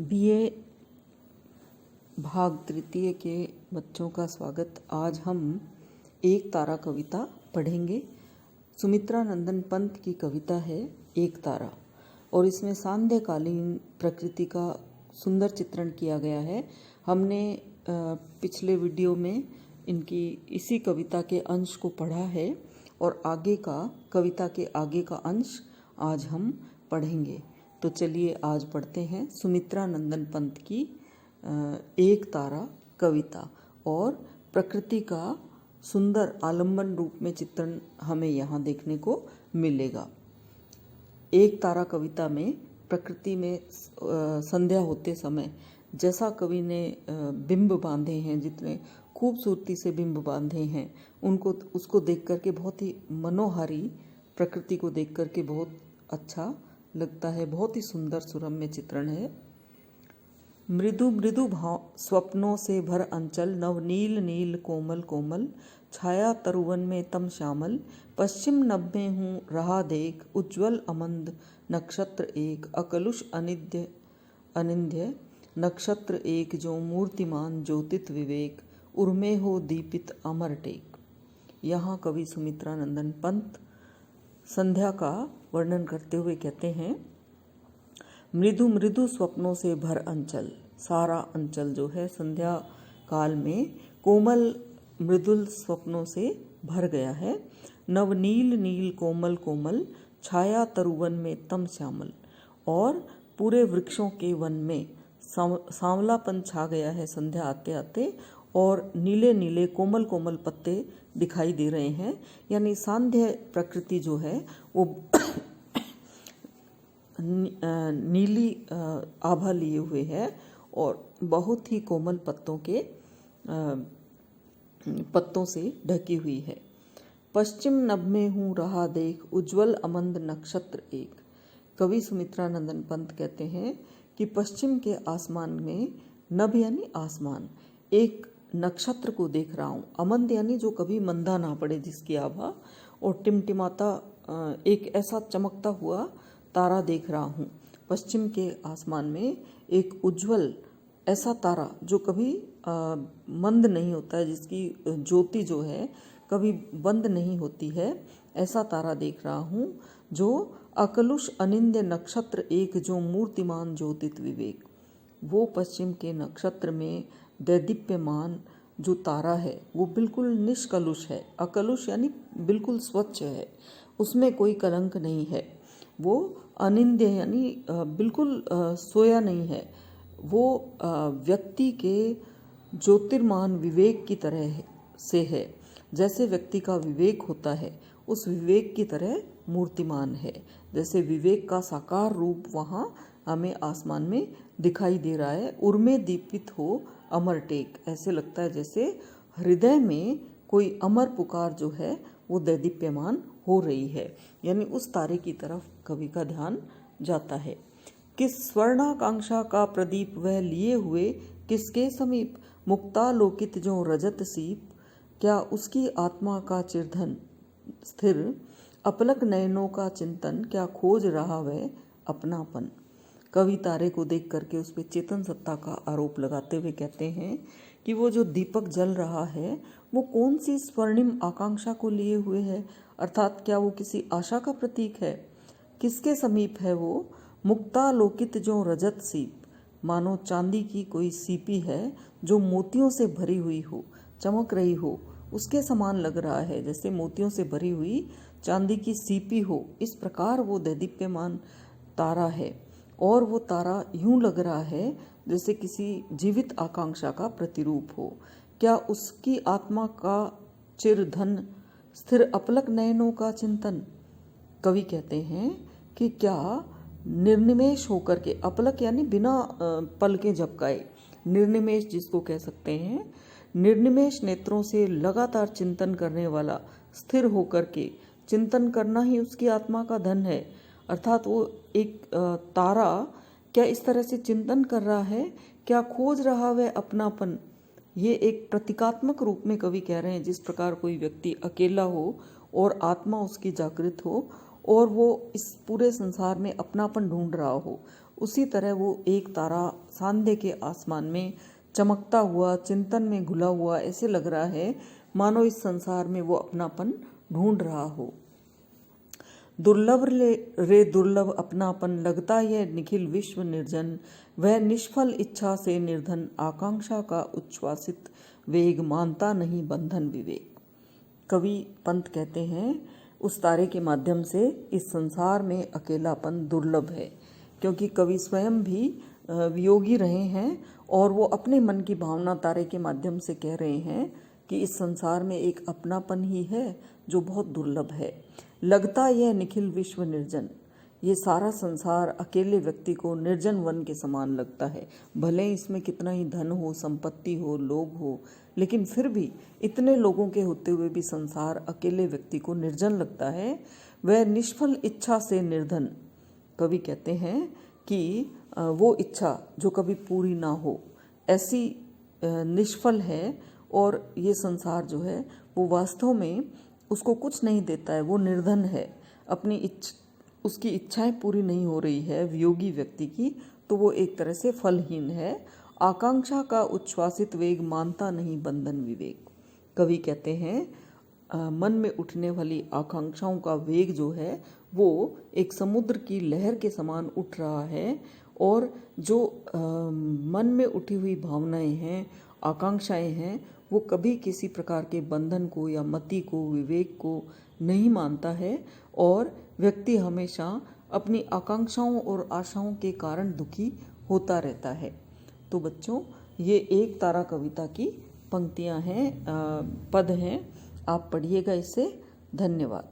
BA भाग तृतीय के बच्चों का स्वागत। आज हम एक तारा कविता पढ़ेंगे। सुमित्रा नंदन पंत की कविता है एक तारा, और इसमें सांध्यकालीन प्रकृति का सुंदर चित्रण किया गया है। हमने पिछले वीडियो में इनकी इसी कविता के अंश को पढ़ा है, और आगे का कविता के आगे का अंश आज हम पढ़ेंगे। तो चलिए आज पढ़ते हैं सुमित्रा नंदन पंत की एक तारा कविता, और प्रकृति का सुंदर आलम्बन रूप में चित्रण हमें यहाँ देखने को मिलेगा। एक तारा कविता में प्रकृति में संध्या होते समय जैसा कवि ने बिंब बांधे हैं, जितने खूबसूरती से बिंब बांधे हैं, उसको देख करके बहुत ही मनोहारी, प्रकृति को देख करके बहुत अच्छा लगता है। बहुत ही सुंदर सुरम्य चित्रण है। मृदु मृदु भाव स्वप्नों से भर अंचल, नव नील नील कोमल कोमल, छाया तरुवन में तम श्यामल, पश्चिम नभ में हूँ रहा देख, उज्ज्वल अमंद नक्षत्र एक, अकलुष अनिंद्य नक्षत्र एक, जो मूर्तिमान ज्योतित विवेक, उर्मे हो दीपित अमर टेक। यहाँ कवि सुमित्रा नंदन पंत संध्या का वर्णन करते हुए कहते हैं, मृदु मृदु स्वप्नों से भर अंचल। सारा अंचल जो है संध्या काल में कोमल मृदुल स्वप्नों से भर गया है। नव नील नील कोमल कोमल, छाया तरुवन में तम श्यामल, और पूरे वृक्षों के वन में सांवलापन छा गया है संध्या आते आते, और नीले नीले कोमल कोमल पत्ते दिखाई दे रहे हैं। यानी सांध्य प्रकृति जो है वो नीली आभा लिए हुए है, और बहुत ही कोमल पत्तों से ढकी हुई है। पश्चिम नभ में हूँ रहा देख, उज्ज्वल अमंद नक्षत्र एक। कवि सुमित्रा नंदन पंत कहते हैं कि पश्चिम के आसमान में, नभ यानी आसमान, एक नक्षत्र को देख रहा हूँ। अमंद यानी जो कभी मंदा ना पड़े, जिसकी आभा, और टिमटिमाता एक ऐसा चमकता हुआ तारा देख रहा हूँ। पश्चिम के आसमान में एक उज्जवल ऐसा तारा जो कभी मंद नहीं होता है, जिसकी ज्योति जो है कभी बंद नहीं होती है, ऐसा तारा देख रहा हूँ। जो अकलुष अनिंद्य नक्षत्र एक, जो मूर्तिमान ज्योतित विवेक। वो पश्चिम के नक्षत्र में दैदीप्यमान जो तारा है वो बिल्कुल निष्कलुष है। अकलुष यानी बिल्कुल स्वच्छ है, उसमें कोई कलंक नहीं है। वो अनिंद्य यानी बिल्कुल सोया नहीं है। वो व्यक्ति के ज्योतिर्मान विवेक की तरह से है। जैसे व्यक्ति का विवेक होता है, उस विवेक की तरह मूर्तिमान है। जैसे विवेक का साकार रूप वहाँ हमें आसमान में दिखाई दे रहा है। उर्मे दीपित हो अमर टेक, ऐसे लगता है जैसे हृदय में कोई अमर पुकार जो है वो दैदीप्यमान हो रही है। यानी उस तारे की तरफ कवि का ध्यान जाता है। किस स्वर्णाकांक्षा का प्रदीप वह लिए हुए, किसके समीप मुक्तालोकित जो रजत सीप, क्या उसकी आत्मा का चिरधन स्थिर, अपलक नयनों का चिंतन, क्या खोज रहा वह अपनापन। कवि तारे को देख करके उस पर चेतन सत्ता का आरोप लगाते हुए कहते हैं कि वो जो दीपक जल रहा है वो कौन सी स्वर्णिम आकांक्षा को लिए हुए है, अर्थात क्या वो किसी आशा का प्रतीक है। किसके समीप है वो, मुक्तालोकित जो रजत सीप, मानो चांदी की कोई सीपी है जो मोतियों से भरी हुई हो, चमक रही हो, उसके समान लग रहा है, जैसे मोतियों से भरी हुई चांदी की सीपी हो। इस प्रकार वो दैदीप्यमान तारा है, और वो तारा यूं लग रहा है जैसे किसी जीवित आकांक्षा का प्रतिरूप हो। क्या उसकी आत्मा का चिरधन स्थिर, अपलक नयनों का चिंतन। कवि कहते हैं कि क्या निर्निमेष होकर के, अपलक यानी बिना पलकें झपकाए, निर्निमेष जिसको कह सकते हैं, निर्निमेष नेत्रों से लगातार चिंतन करने वाला, स्थिर होकर के चिंतन करना ही उसकी आत्मा का धन है। अर्थात वो एक तारा क्या इस तरह से चिंतन कर रहा है, क्या खोज रहा वह अपनापन। ये एक प्रतीकात्मक रूप में कवि कह रहे हैं, जिस प्रकार कोई व्यक्ति अकेला हो और आत्मा उसकी जागृत हो, और वो इस पूरे संसार में अपनापन ढूंढ रहा हो, उसी तरह वो एक तारा सांध्य के आसमान में चमकता हुआ, चिंतन में घुला हुआ ऐसे लग रहा है मानो इस संसार में वो अपनापन ढूंढ रहा हो। दुर्लभ रे दुर्लभ अपनापन, लगता यह निखिल विश्व निर्जन, वह निष्फल इच्छा से निर्धन, आकांक्षा का उच्छ्वासित वेग, मानता नहीं बंधन विवेक। कवि पंत कहते हैं उस तारे के माध्यम से इस संसार में अकेलापन दुर्लभ है, क्योंकि कवि स्वयं भी वियोगी रहे हैं और वो अपने मन की भावना तारे के माध्यम से कह रहे हैं कि इस संसार में एक अपनापन ही है जो बहुत दुर्लभ है। लगता यह निखिल विश्व निर्जन, ये सारा संसार अकेले व्यक्ति को निर्जन वन के समान लगता है। भले इसमें कितना ही धन हो, संपत्ति हो, लोग हो, लेकिन फिर भी इतने लोगों के होते हुए भी संसार अकेले व्यक्ति को निर्जन लगता है। वह निष्फल इच्छा से निर्धन, कवि कहते हैं कि वो इच्छा जो कभी पूरी ना हो ऐसी निष्फल है, और ये संसार जो है वो वास्तव में उसको कुछ नहीं देता है, वो निर्धन है, उसकी इच्छाएं पूरी नहीं हो रही है वियोगी व्यक्ति की, तो वो एक तरह से फलहीन है। आकांक्षा का उच्छ्वासित वेग, मानता नहीं बंधन विवेक। कवि कहते हैं मन में उठने वाली आकांक्षाओं का वेग जो है वो एक समुद्र की लहर के समान उठ रहा है, और जो मन में उठी हुई भावनाएं हैं, आकांक्षाएं हैं, वो कभी किसी प्रकार के बंधन को या मति को, विवेक को नहीं मानता है, और व्यक्ति हमेशा अपनी आकांक्षाओं और आशाओं के कारण दुखी होता रहता है। तो बच्चों, ये एक तारा कविता की पंक्तियां हैं, पद हैं, आप पढ़िएगा इसे। धन्यवाद।